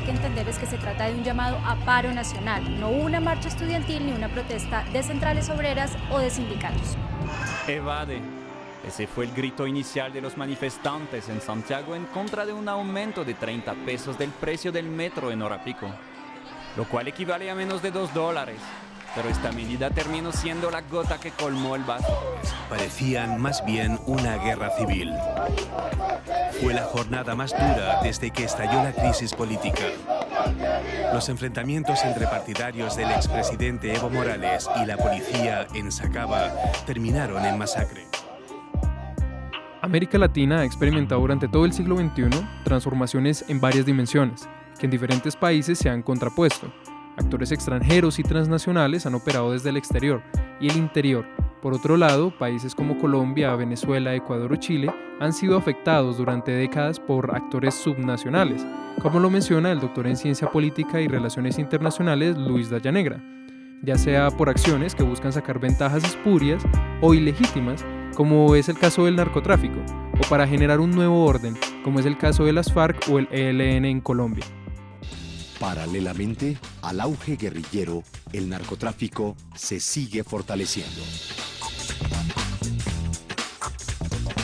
que entender es que se trata de un llamado a paro nacional, no una marcha estudiantil ni una protesta de centrales obreras o de sindicatos. Evade. Ese fue el grito inicial de los manifestantes en Santiago en contra de un aumento de 30 pesos del precio del metro en hora pico, lo cual equivale a menos de $2. Pero esta medida terminó siendo la gota que colmó el vaso. Parecían más bien una guerra civil. Fue la jornada más dura desde que estalló la crisis política. Los enfrentamientos entre partidarios del expresidente Evo Morales y la policía en Sacaba terminaron en masacre. América Latina ha experimentado durante todo el siglo XXI transformaciones en varias dimensiones, que en diferentes países se han contrapuesto. Actores extranjeros y transnacionales han operado desde el exterior y el interior. Por otro lado, países como Colombia, Venezuela, Ecuador o Chile han sido afectados durante décadas por actores subnacionales, como lo menciona el doctor en Ciencia Política y Relaciones Internacionales Luis Dayanegra, ya sea por acciones que buscan sacar ventajas espurias o ilegítimas, como es el caso del narcotráfico, o para generar un nuevo orden, como es el caso de las FARC o el ELN en Colombia. Paralelamente al auge guerrillero, el narcotráfico se sigue fortaleciendo.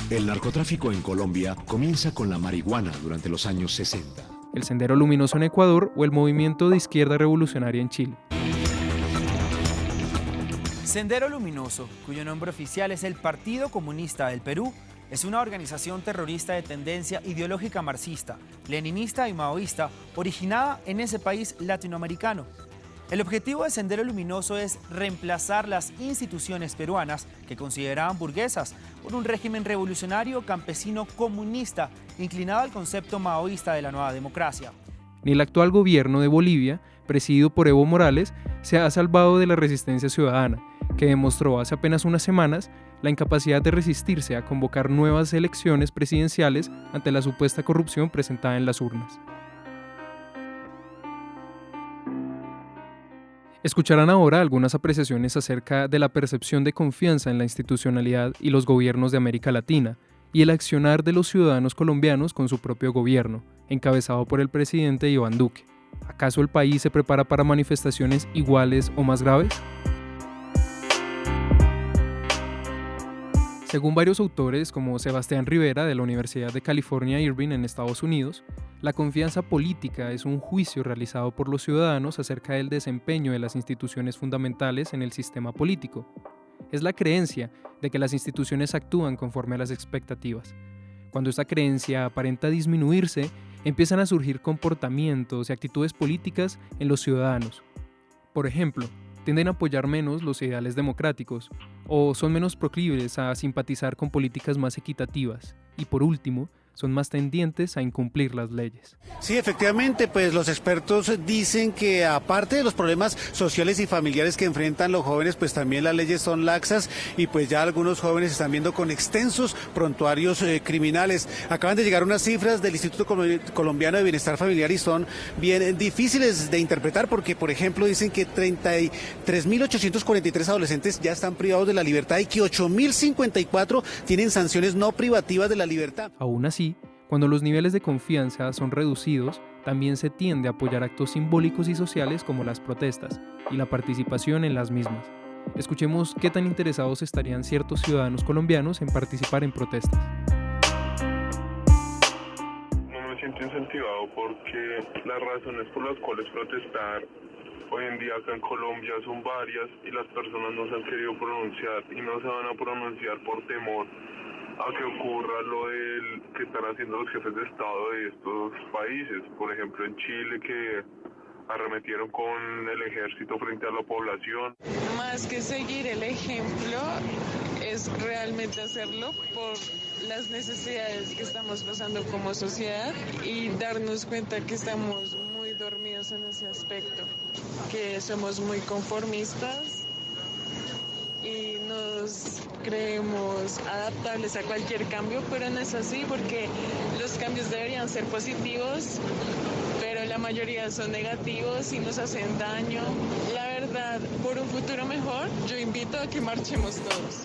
El narcotráfico en Colombia comienza con la marihuana durante los años 60. El Sendero Luminoso en Ecuador o el Movimiento de Izquierda Revolucionaria en Chile. Sendero Luminoso, cuyo nombre oficial es el Partido Comunista del Perú, es una organización terrorista de tendencia ideológica marxista, leninista y maoísta, originada en ese país latinoamericano. El objetivo de Sendero Luminoso es reemplazar las instituciones peruanas que consideraban burguesas por un régimen revolucionario campesino comunista inclinado al concepto maoísta de la nueva democracia. Ni el actual gobierno de Bolivia, presidido por Evo Morales, se ha salvado de la resistencia ciudadana, que demostró hace apenas unas semanas la incapacidad de resistirse a convocar nuevas elecciones presidenciales ante la supuesta corrupción presentada en las urnas. Escucharán ahora algunas apreciaciones acerca de la percepción de confianza en la institucionalidad y los gobiernos de América Latina y el accionar de los ciudadanos colombianos con su propio gobierno, encabezado por el presidente Iván Duque. ¿Acaso el país se prepara para manifestaciones iguales o más graves? Según varios autores, como Sebastián Rivera de la Universidad de California Irvine en Estados Unidos, la confianza política es un juicio realizado por los ciudadanos acerca del desempeño de las instituciones fundamentales en el sistema político. Es la creencia de que las instituciones actúan conforme a las expectativas. Cuando esta creencia aparenta disminuirse, empiezan a surgir comportamientos y actitudes políticas en los ciudadanos. Por ejemplo, tienden a apoyar menos los ideales democráticos o son menos proclives a simpatizar con políticas más equitativas y, por último, son más tendientes a incumplir las leyes. Sí, efectivamente, pues los expertos dicen que aparte de los problemas sociales y familiares que enfrentan los jóvenes, pues también las leyes son laxas y pues ya algunos jóvenes están viendo con extensos prontuarios criminales. Acaban de llegar unas cifras del Instituto Colombiano de Bienestar Familiar y son bien difíciles de interpretar porque, por ejemplo, dicen que 33.843 adolescentes ya están privados de la libertad y que 8.054 tienen sanciones no privativas de la libertad. Aún así, cuando los niveles de confianza son reducidos, también se tiende a apoyar actos simbólicos y sociales como las protestas y la participación en las mismas. Escuchemos qué tan interesados estarían ciertos ciudadanos colombianos en participar en protestas. No me siento incentivado porque las razones por las cuales protestar hoy en día acá en Colombia son varias y las personas no se han querido pronunciar y no se van a pronunciar por temor a que ocurra lo que están haciendo los jefes de Estado de estos países. Por ejemplo, en Chile, que arremetieron con el ejército frente a la población. Más que seguir el ejemplo, es realmente hacerlo por las necesidades que estamos pasando como sociedad y darnos cuenta que estamos muy dormidos en ese aspecto, que somos muy conformistas y nos creemos adaptables a cualquier cambio, pero no es así porque los cambios deberían ser positivos, pero la mayoría son negativos y nos hacen daño. La verdad, por un futuro mejor, yo invito a que marchemos todos.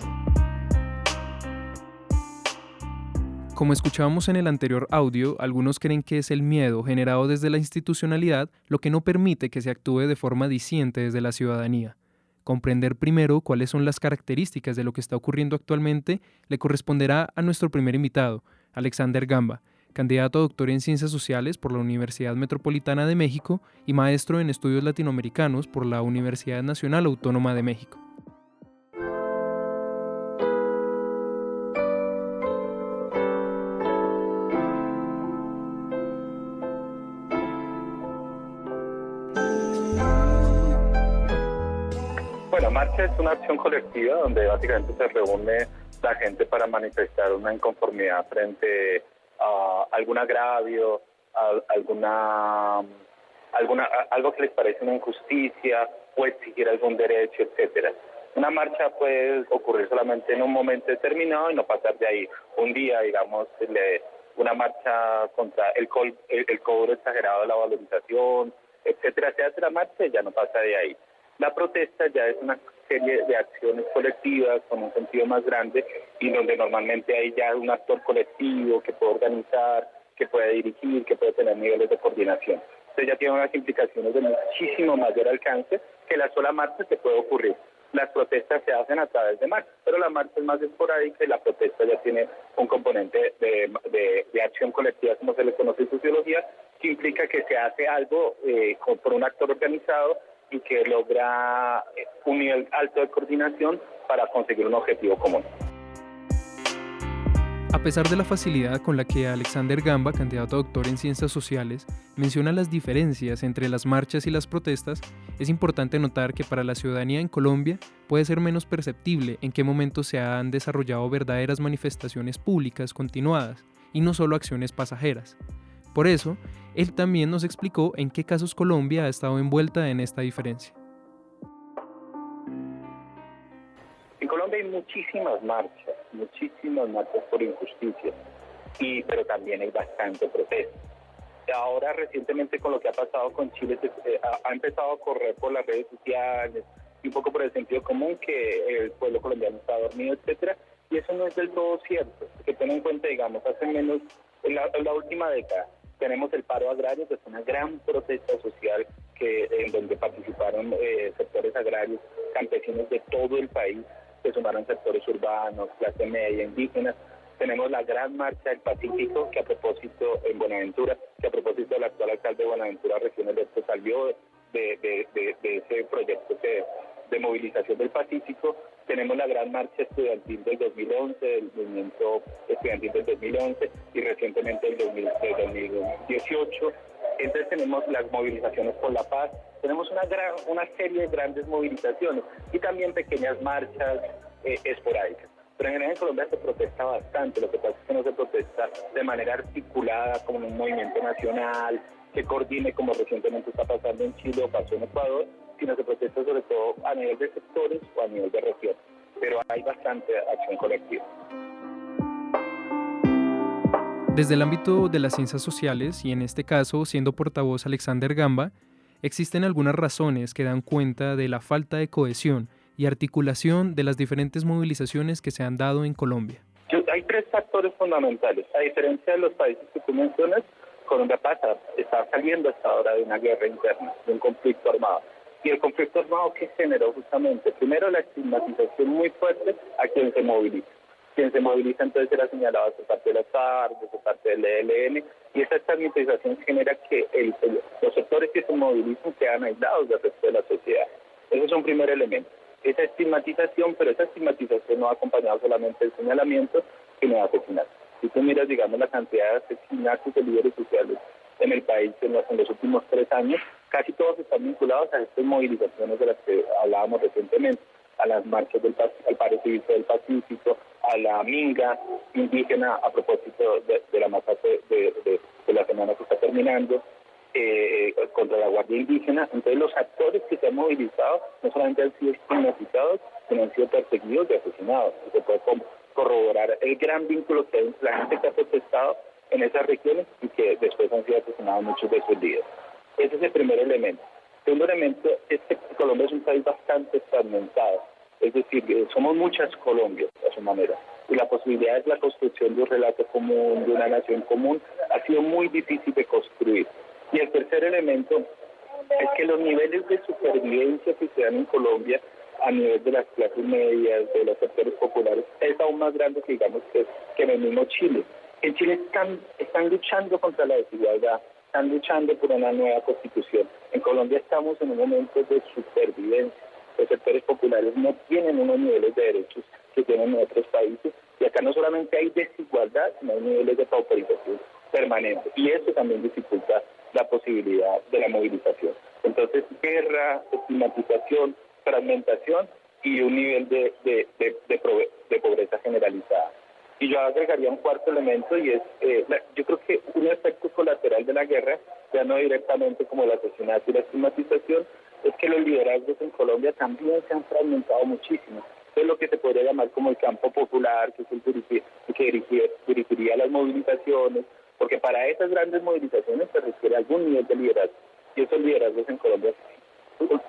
Como escuchábamos en el anterior audio, algunos creen que es el miedo generado desde la institucionalidad lo que no permite que se actúe de forma diciente desde la ciudadanía. Comprender primero cuáles son las características de lo que está ocurriendo actualmente le corresponderá a nuestro primer invitado, Alexander Gamba, candidato a doctor en Ciencias Sociales por la Universidad Metropolitana de México y maestro en Estudios Latinoamericanos por la Universidad Nacional Autónoma de México. Bueno, marcha es una acción colectiva donde básicamente se reúne la gente para manifestar una inconformidad frente a algún agravio, algo que les parece una injusticia o exigir algún derecho, etcétera. Una marcha puede ocurrir solamente en un momento determinado y no pasar de ahí. Un día, digamos, una marcha contra el cobro exagerado de la valorización, etcétera, se hace la marcha y ya no pasa de ahí. La protesta ya es una serie de acciones colectivas con un sentido más grande y donde normalmente hay ya un actor colectivo que puede organizar, que puede dirigir, que puede tener niveles de coordinación. Entonces ya tiene unas implicaciones de muchísimo mayor alcance que la sola marcha que puede ocurrir. Las protestas se hacen a través de marchas, pero la marcha es más esporádica y la protesta ya tiene un componente de acción colectiva, como se le conoce en sociología, que implica que se hace algo por un actor organizado y que logra un nivel alto de coordinación para conseguir un objetivo común. A pesar de la facilidad con la que Alexander Gamba, candidato a doctor en Ciencias Sociales, menciona las diferencias entre las marchas y las protestas, es importante notar que para la ciudadanía en Colombia puede ser menos perceptible en qué momento se han desarrollado verdaderas manifestaciones públicas continuadas y no solo acciones pasajeras. Por eso, él también nos explicó en qué casos Colombia ha estado envuelta en esta diferencia. En Colombia hay muchísimas marchas por injusticia, pero también hay bastante protesta. Ahora recientemente con lo que ha pasado con Chile, ha empezado a correr por las redes sociales y un poco por el sentido común que el pueblo colombiano está dormido, etcétera, y eso no es del todo cierto. Que ten en cuenta, digamos, hace menos, en la última década, tenemos el paro agrario, que es una gran protesta social en donde participaron sectores agrarios, campesinos de todo el país, se sumaron sectores urbanos, clase media, indígenas. Tenemos la gran marcha del Pacífico, que a propósito en Buenaventura, que a propósito del actual alcalde de Buenaventura, Región Electo, salió de ese proyecto de movilización del Pacífico. Tenemos la gran marcha estudiantil del 2011, del movimiento estudiantil del 2011 y recientemente del 2018. Entonces tenemos las movilizaciones por la paz, tenemos una serie de grandes movilizaciones y también pequeñas marchas esporádicas. Pero en general en Colombia se protesta bastante, lo que pasa es que no se protesta de manera articulada como un movimiento nacional, que coordine como recientemente está pasando en Chile o pasó en Ecuador, sino se protesta sobre todo a nivel de sectores o a nivel de región. Pero hay bastante acción colectiva. Desde el ámbito de las ciencias sociales, y en este caso siendo portavoz Alexander Gamba, existen algunas razones que dan cuenta de la falta de cohesión y articulación de las diferentes movilizaciones que se han dado en Colombia. Hay tres factores fundamentales. A diferencia de los países que tú mencionas, Colombia está saliendo hasta ahora de una guerra interna, de un conflicto armado. Y el conflicto armado que generó justamente, primero la estigmatización muy fuerte a quien se moviliza. Quien se moviliza entonces era señalado por parte de las FARC, por parte del ELN, y esa estigmatización genera que los sectores que se movilizan sean aislados del resto de la sociedad. Ese es un primer elemento. Esa estigmatización, pero esa estigmatización no ha acompañado solamente el señalamiento, sino de asesinatos. Si tú miras, digamos, la cantidad de asesinatos de líderes sociales en el país en los últimos 3 años, casi todos están vinculados a estas movilizaciones de las que hablábamos recientemente, a las marchas al paro civil del Pacífico, a la minga indígena a propósito de la masacre de la semana que está terminando, contra la Guardia Indígena. Entonces los actores que se han movilizado no solamente han sido estigmatizados, sino han sido perseguidos y asesinados. Se puede corroborar el gran vínculo que hay la gente que ha protestado en esas regiones y que después han sido asesinados muchos de sus líderes. Ese es el primer elemento. El segundo elemento es que Colombia es un país bastante fragmentado. Es decir, somos muchas Colombias a su manera. y la posibilidad de la construcción de un relato común, de una nación común, ha sido muy difícil de construir. Y el tercer elemento es que los niveles de supervivencia que se dan en Colombia a nivel de las clases medias, de los sectores populares, es aún más grande que digamos que en el mismo Chile. En Chile están luchando contra la desigualdad, están luchando por una nueva constitución. En Colombia estamos en un momento de supervivencia. Los sectores populares no tienen unos niveles de derechos que tienen en otros países, y acá no solamente hay desigualdad, sino hay niveles de pauperización permanente, y eso también dificulta la posibilidad de la movilización. Entonces, guerra, estigmatización, fragmentación y un nivel de pobreza generalizada. Y yo agregaría un cuarto elemento, y es, yo creo que un efecto colateral de la guerra, ya no directamente como el asesinato y la estigmatización, es que los liderazgos en Colombia también se han fragmentado muchísimo. Es lo que se podría llamar como el campo popular, que es el que dirigiría las movilizaciones, porque para esas grandes movilizaciones se requiere algún nivel de liderazgo, y esos liderazgos en Colombia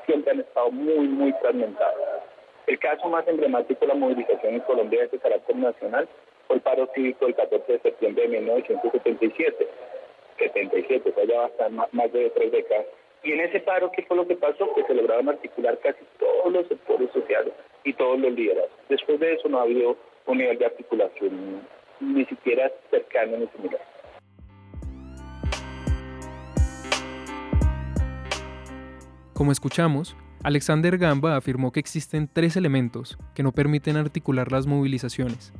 siempre han estado muy, muy fragmentados. El caso más emblemático de la movilización en Colombia de carácter nacional fue el paro cívico del 14 de septiembre de 1977. 77, o sea, ya va a estar más de 3 décadas. Y en ese paro, ¿qué fue lo que pasó? Que se lograron articular casi todos los sectores sociales y todos los liderazgos. Después de eso no ha habido un nivel de articulación ni siquiera cercano ni similar. Como escuchamos, Alexander Gamba afirmó que existen 3 elementos que no permiten articular las movilizaciones.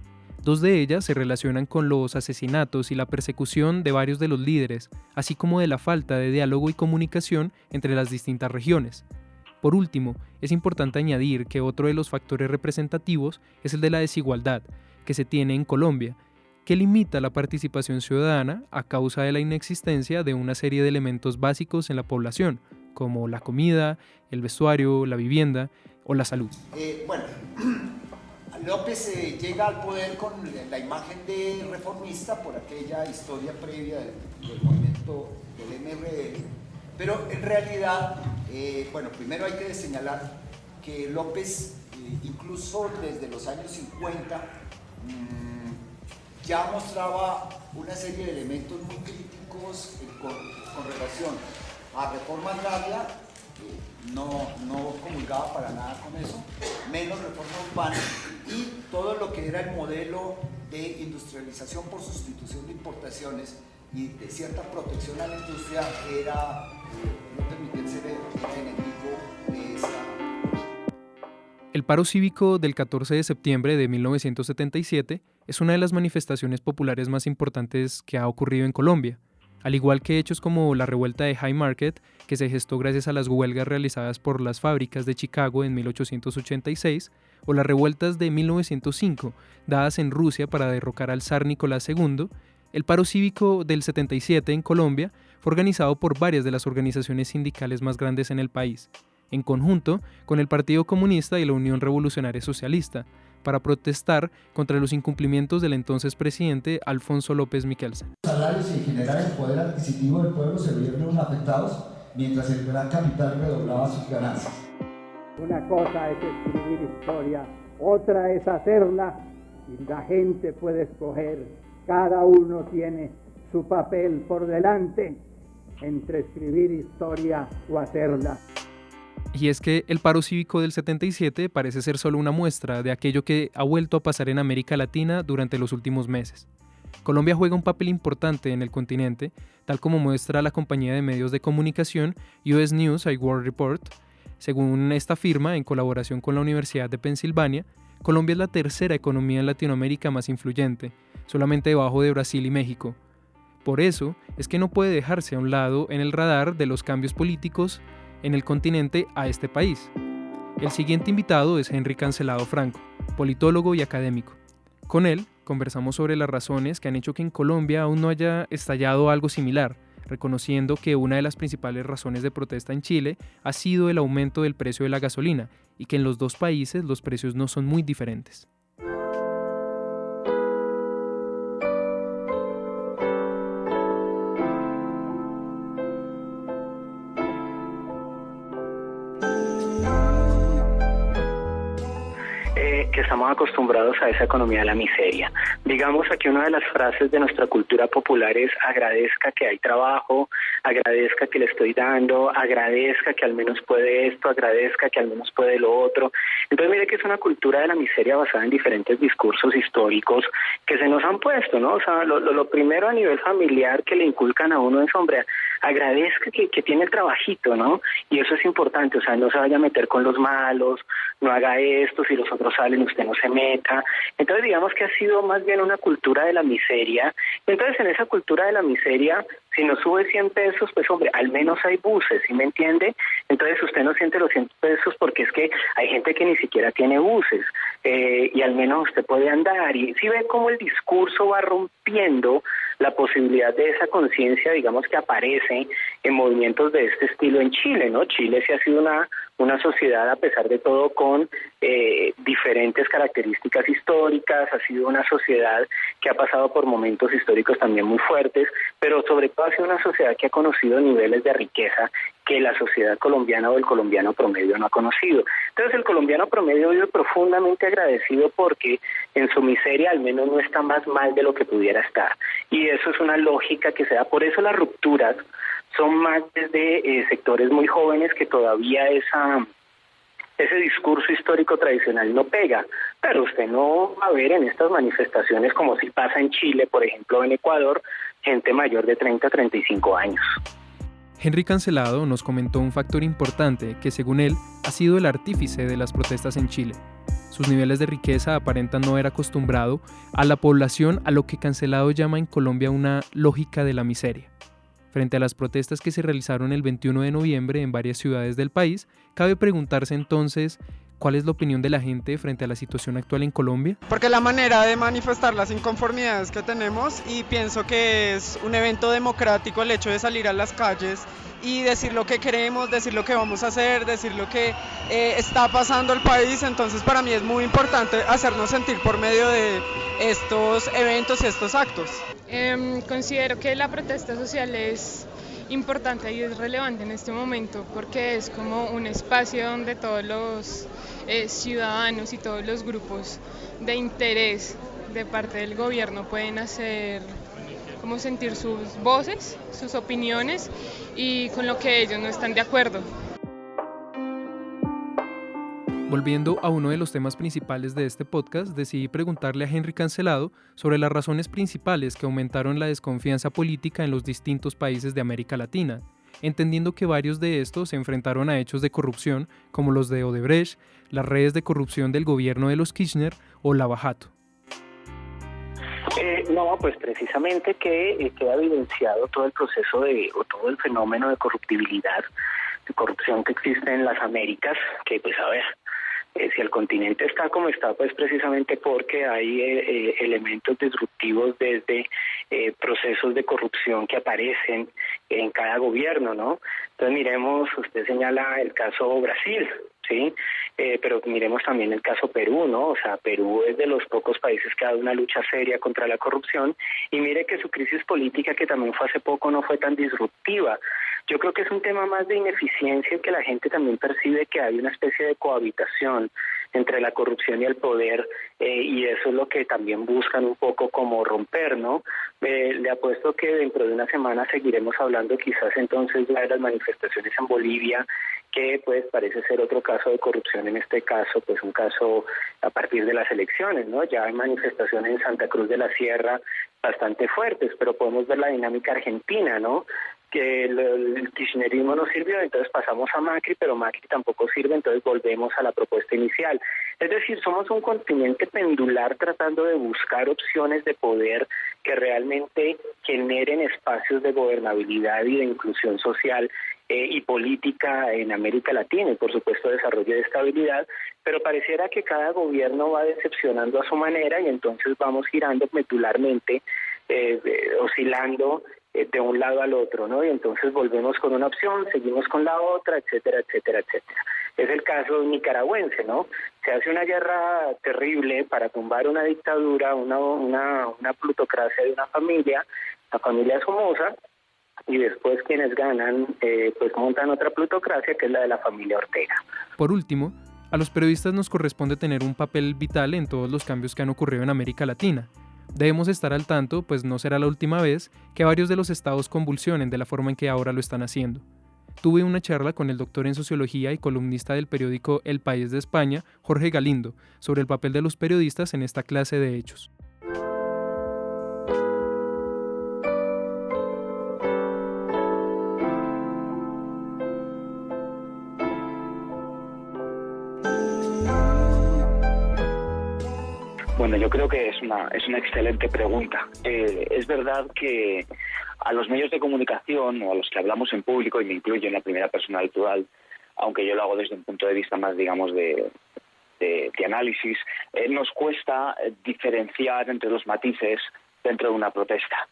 2 de ellas se relacionan con los asesinatos y la persecución de varios de los líderes, así como de la falta de diálogo y comunicación entre las distintas regiones. Por último, es importante añadir que otro de los factores representativos es el de la desigualdad que se tiene en Colombia, que limita la participación ciudadana a causa de la inexistencia de una serie de elementos básicos en la población, como la comida, el vestuario, la vivienda o la salud. López llega al poder con la imagen de reformista por aquella historia previa del movimiento del MRL, pero en realidad, primero hay que señalar que López, incluso desde los años 50, ya mostraba una serie de elementos muy críticos con relación a reforma agraria. No comulgaba para nada con eso, menos reforma urbana, y todo lo que era el modelo de industrialización por sustitución de importaciones y de cierta protección a la industria era no permitirse el enemigo de esa. El paro cívico del 14 de septiembre de 1977 es una de las manifestaciones populares más importantes que ha ocurrido en Colombia. Al igual que hechos como la revuelta de Haymarket, que se gestó gracias a las huelgas realizadas por las fábricas de Chicago en 1886, o las revueltas de 1905, dadas en Rusia para derrocar al zar Nicolás II, el paro cívico del 77 en Colombia fue organizado por varias de las organizaciones sindicales más grandes en el país, en conjunto con el Partido Comunista y la Unión Revolucionaria Socialista, para protestar contra los incumplimientos del entonces presidente Alfonso López Miquelsen. Los salarios y en general el poder adquisitivo del pueblo se vieron afectados mientras el gran capital redoblaba sus ganancias. Una cosa es escribir historia, otra es hacerla, y la gente puede escoger. Cada uno tiene su papel por delante entre escribir historia o hacerla. Y es que el paro cívico del 77 parece ser solo una muestra de aquello que ha vuelto a pasar en América Latina durante los últimos meses. Colombia juega un papel importante en el continente, tal como muestra la compañía de medios de comunicación US News and World Report. Según esta firma, en colaboración con la Universidad de Pensilvania, Colombia es la tercera economía en Latinoamérica más influyente, solamente debajo de Brasil y México. Por eso es que no puede dejarse a un lado en el radar de los cambios políticos en el continente a este país. El siguiente invitado es Henry Cancelado Franco, politólogo y académico. Con él conversamos sobre las razones que han hecho que en Colombia aún no haya estallado algo similar, reconociendo que una de las principales razones de protesta en Chile ha sido el aumento del precio de la gasolina y que en los dos países los precios no son muy diferentes. que estamos acostumbrados a esa economía de la miseria. Digamos aquí una de las frases de nuestra cultura popular es: agradezca que hay trabajo, agradezca que le estoy dando, agradezca que al menos puede esto, agradezca que al menos puede lo otro. Entonces mire que es una cultura de la miseria basada en diferentes discursos históricos que se nos han puesto, ¿no? O sea, lo primero a nivel familiar que le inculcan a uno es: hombre, agradezca que tiene el trabajito, ¿no? Y eso es importante, o sea, no se vaya a meter con los malos, no haga esto, si los otros salen usted no se meta. Entonces digamos que ha sido más bien una cultura de la miseria. Entonces en esa cultura de la miseria, si nos sube 100 pesos, pues hombre, al menos hay buses, ¿sí me entiende? Entonces usted no siente los 100 pesos porque es que hay gente que ni siquiera tiene buses, y al menos usted puede andar. Y si ve cómo el discurso va rompiendo la posibilidad de esa conciencia, digamos, que aparece en movimientos de este estilo en Chile, ¿no? Chile sí ha sido una sociedad, a pesar de todo, con diferentes características históricas, ha sido una sociedad que ha pasado por momentos históricos también muy fuertes, pero sobre todo ha sido una sociedad que ha conocido niveles de riqueza que la sociedad colombiana o el colombiano promedio no ha conocido. Entonces el colombiano promedio vive profundamente agradecido porque en su miseria al menos no está más mal de lo que pudiera estar. Y eso es una lógica que se da. Por eso las rupturas son más desde sectores muy jóvenes que todavía ese discurso histórico tradicional no pega. Pero usted no va a ver en estas manifestaciones, como si pasa en Chile, por ejemplo, en Ecuador, gente mayor de 30 a 35 años. Henry Cancelado nos comentó un factor importante que, según él, ha sido el artífice de las protestas en Chile. Sus niveles de riqueza aparentan no haber acostumbrado a la población a lo que Cancelado llama en Colombia una lógica de la miseria. Frente a las protestas que se realizaron el 21 de noviembre en varias ciudades del país, cabe preguntarse entonces, ¿cuál es la opinión de la gente frente a la situación actual en Colombia? Porque la manera de manifestar las inconformidades que tenemos, y pienso que es un evento democrático el hecho de salir a las calles y decir lo que queremos, decir lo que vamos a hacer, decir lo que está pasando el país. Entonces para mí es muy importante hacernos sentir por medio de estos eventos y estos actos. Considero que la protesta social es importante y es relevante en este momento porque es como un espacio donde todos los ciudadanos y todos los grupos de interés de parte del gobierno pueden hacer como sentir sus voces, sus opiniones y con lo que ellos no están de acuerdo. Volviendo a uno de los temas principales de este podcast, decidí preguntarle a Henry Cancelado sobre las razones principales que aumentaron la desconfianza política en los distintos países de América Latina, entendiendo que varios de estos se enfrentaron a hechos de corrupción como los de Odebrecht, las redes de corrupción del gobierno de los Kirchner o Lava Jato. No, pues precisamente que queda evidenciado todo el proceso o todo el fenómeno de corruptibilidad, de corrupción que existe en las Américas, que pues a ver, si el continente está como está, pues precisamente porque hay elementos disruptivos desde procesos de corrupción que aparecen en cada gobierno, ¿no? Entonces miremos, usted señala el caso Brasil, ¿sí? Pero miremos también el caso Perú, ¿no? O sea, Perú es de los pocos países que ha dado una lucha seria contra la corrupción y mire que su crisis política, que también fue hace poco, no fue tan disruptiva. Yo creo que es un tema más de ineficiencia que la gente también percibe que hay una especie de cohabitación entre la corrupción y el poder, y eso es lo que también buscan un poco como romper, ¿no? Le apuesto que dentro de una semana seguiremos hablando quizás entonces ya de las manifestaciones en Bolivia, que pues parece ser otro caso de corrupción, en este caso pues un caso a partir de las elecciones, ¿no? Ya hay manifestaciones en Santa Cruz de la Sierra bastante fuertes, pero podemos ver la dinámica argentina, ¿no? Que el kirchnerismo no sirvió, entonces pasamos a Macri, pero Macri tampoco sirve, entonces volvemos a la propuesta inicial. Es decir, somos un continente pendular tratando de buscar opciones de poder que realmente generen espacios de gobernabilidad y de inclusión social y política en América Latina y por supuesto desarrollo de estabilidad, pero pareciera que cada gobierno va decepcionando a su manera y entonces vamos girando pendularmente, oscilando de un lado al otro, ¿no? Y entonces volvemos con una opción, seguimos con la otra, etcétera, etcétera, etcétera. Es el caso nicaragüense, ¿no? Se hace una guerra terrible para tumbar una dictadura, una plutocracia de una familia, la familia Somoza, y después quienes ganan, pues montan otra plutocracia que es la de la familia Ortega. Por último, A los periodistas nos corresponde tener un papel vital en todos los cambios que han ocurrido en América Latina. Debemos estar al tanto, pues no será la última vez que varios de los estados convulsionen de la forma en que ahora lo están haciendo. Tuve una charla con el doctor en sociología y columnista del periódico El País de España, Jorge Galindo, sobre el papel de los periodistas en esta clase de hechos. Bueno, yo creo que es una excelente pregunta. Es verdad que a los medios de comunicación o a los que hablamos en público, y me incluyo en la primera persona del plural, aunque yo lo hago desde un punto de vista más, digamos, de análisis, nos cuesta diferenciar entre los matices dentro de una protesta.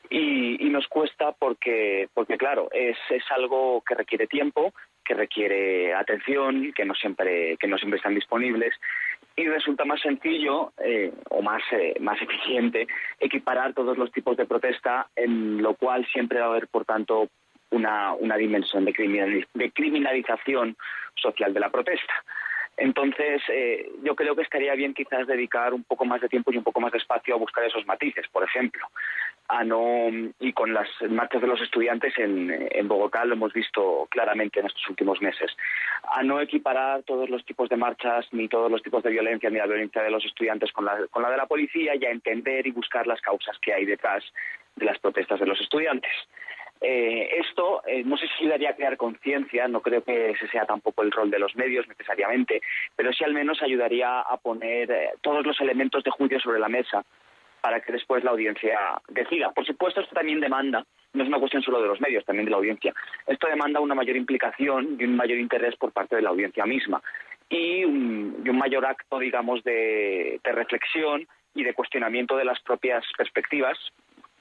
Y nos cuesta porque claro, es algo que requiere tiempo, que requiere atención, que no siempre están disponibles, y resulta más sencillo o más eficiente equiparar todos los tipos de protesta, en lo cual siempre va a haber, por tanto, una dimensión de criminalización social de la protesta. Entonces, yo creo que estaría bien quizás dedicar un poco más de tiempo y un poco más de espacio a buscar esos matices, por ejemplo. Y con las marchas de los estudiantes en Bogotá lo hemos visto claramente en estos últimos meses. A no equiparar todos los tipos de marchas, ni todos los tipos de violencia, ni la violencia de los estudiantes con la de la policía, y a entender y buscar las causas que hay detrás de las protestas de los estudiantes. Esto no sé si ayudaría a crear conciencia, no creo que ese sea tampoco el rol de los medios necesariamente, pero sí al menos ayudaría a poner todos los elementos de juicio sobre la mesa para que después la audiencia decida. Por supuesto, esto también demanda, no es una cuestión solo de los medios, también de la audiencia. Esto demanda una mayor implicación y un mayor interés por parte de la audiencia misma y un mayor acto, digamos, de reflexión y de cuestionamiento de las propias perspectivas,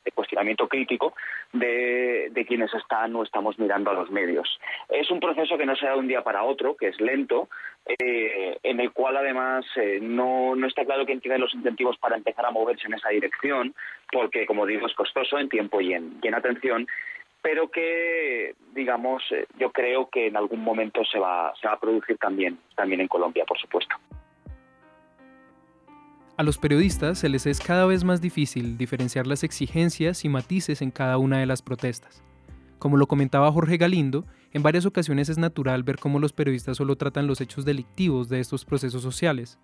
de cuestionamiento crítico de quienes están o estamos mirando a los medios. Es un proceso que no se da de un día para otro, que es lento, en el cual además no está claro quién tiene los incentivos para empezar a moverse en esa dirección, porque, como digo, es costoso en tiempo y en atención, pero que, digamos, yo creo que en algún momento se va a producir también en Colombia, por supuesto. A los periodistas se les es cada vez más difícil diferenciar las exigencias y matices en cada una de las protestas. Como lo comentaba Jorge Galindo, en varias ocasiones es natural ver cómo los periodistas solo tratan los hechos delictivos de estos procesos sociales.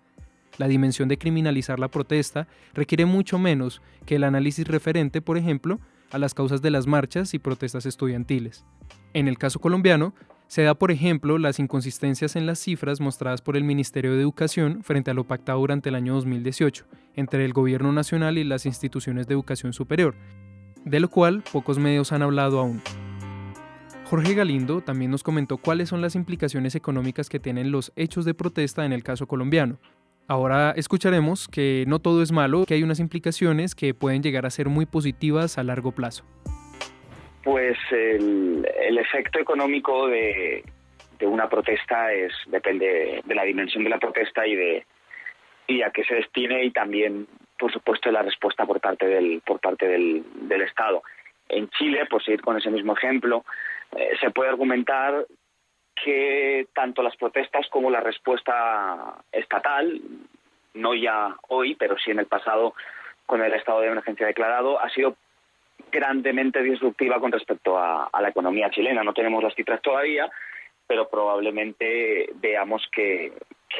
La dimensión de criminalizar la protesta requiere mucho menos que el análisis referente, por ejemplo, a las causas de las marchas y protestas estudiantiles. En el caso colombiano, se da, por ejemplo, las inconsistencias en las cifras mostradas por el Ministerio de Educación frente a lo pactado durante el año 2018 entre el Gobierno Nacional y las instituciones de educación superior, de lo cual pocos medios han hablado aún. Jorge Galindo también nos comentó cuáles son las implicaciones económicas que tienen los hechos de protesta en el caso colombiano. Ahora escucharemos que no todo es malo, que hay unas implicaciones que pueden llegar a ser muy positivas a largo plazo. Pues el efecto económico de una protesta depende de la dimensión de la protesta y a qué se destine, y también, por supuesto, de la respuesta por parte del Estado. En Chile, por seguir con ese mismo ejemplo, se puede argumentar que tanto las protestas como la respuesta estatal, no ya hoy, pero sí en el pasado con el estado de emergencia declarado, ha sido grandemente disruptiva con respecto a la economía chilena. No tenemos las cifras todavía, pero probablemente veamos que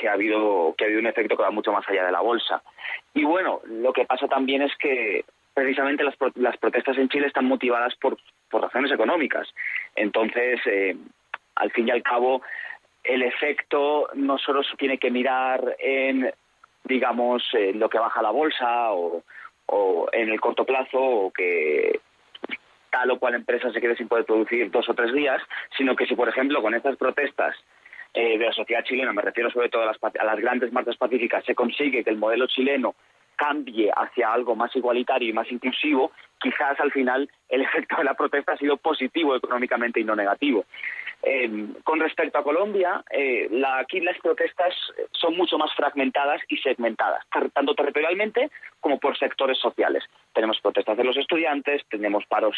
ha habido un efecto que va mucho más allá de la bolsa. Y bueno, lo que pasa también es que precisamente las protestas en Chile están motivadas por razones económicas. Entonces, al fin y al cabo, el efecto no solo se tiene que mirar en, digamos, lo que baja la bolsa o en el corto plazo, o que tal o cual empresa se quede sin poder producir 2 o 3 días, sino que si, por ejemplo, con estas protestas de la sociedad chilena, me refiero sobre todo a las grandes marchas pacíficas, se consigue que el modelo chileno cambie hacia algo más igualitario y más inclusivo, quizás al final el efecto de la protesta ha sido positivo económicamente y no negativo. Con respecto a Colombia, aquí las protestas son mucho más fragmentadas y segmentadas, tanto territorialmente como por sectores sociales. Tenemos protestas de los estudiantes, tenemos paros,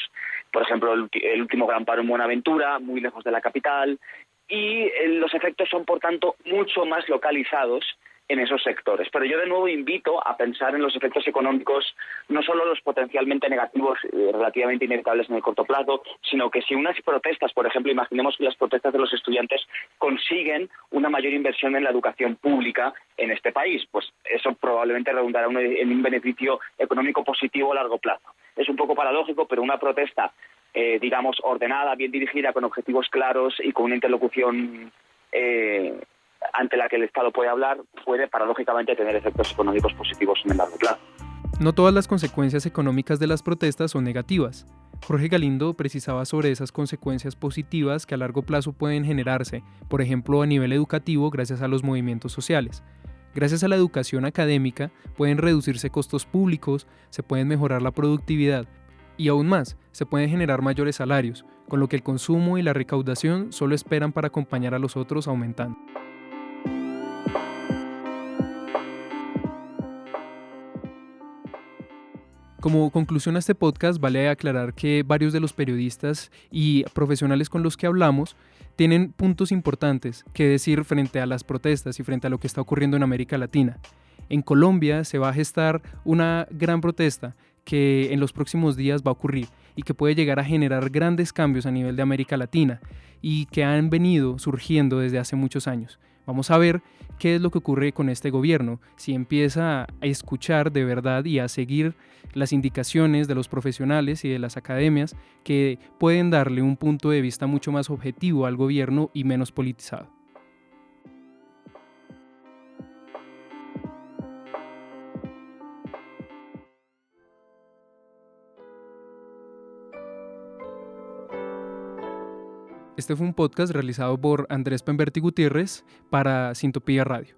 por ejemplo, el último gran paro en Buenaventura, muy lejos de la capital, y los efectos son, por tanto, mucho más localizados en esos sectores. Pero yo de nuevo invito a pensar en los efectos económicos, no solo los potencialmente negativos, relativamente inevitables en el corto plazo, sino que si unas protestas, por ejemplo, imaginemos que las protestas de los estudiantes consiguen una mayor inversión en la educación pública en este país, pues eso probablemente redundará en un beneficio económico positivo a largo plazo. Es un poco paradójico, pero una protesta, digamos, ordenada, bien dirigida, con objetivos claros y con una interlocución ante la que el Estado puede hablar, puede paradójicamente tener efectos económicos positivos en el largo plazo. No todas las consecuencias económicas de las protestas son negativas. Jorge Galindo precisaba sobre esas consecuencias positivas que a largo plazo pueden generarse, por ejemplo, a nivel educativo gracias a los movimientos sociales. Gracias a la educación académica pueden reducirse costos públicos, se puede mejorar la productividad y aún más, se pueden generar mayores salarios, con lo que el consumo y la recaudación solo esperan para acompañar a los otros aumentando. Como conclusión a este podcast, vale aclarar que varios de los periodistas y profesionales con los que hablamos tienen puntos importantes que decir frente a las protestas y frente a lo que está ocurriendo en América Latina. En Colombia se va a gestar una gran protesta que en los próximos días va a ocurrir y que puede llegar a generar grandes cambios a nivel de América Latina y que han venido surgiendo desde hace muchos años. Vamos a ver qué es lo que ocurre con este gobierno, si empieza a escuchar de verdad y a seguir las indicaciones de los profesionales y de las academias que pueden darle un punto de vista mucho más objetivo al gobierno y menos politizado. Este fue un podcast realizado por Andrés Pemberti Gutiérrez para Sintopía Radio.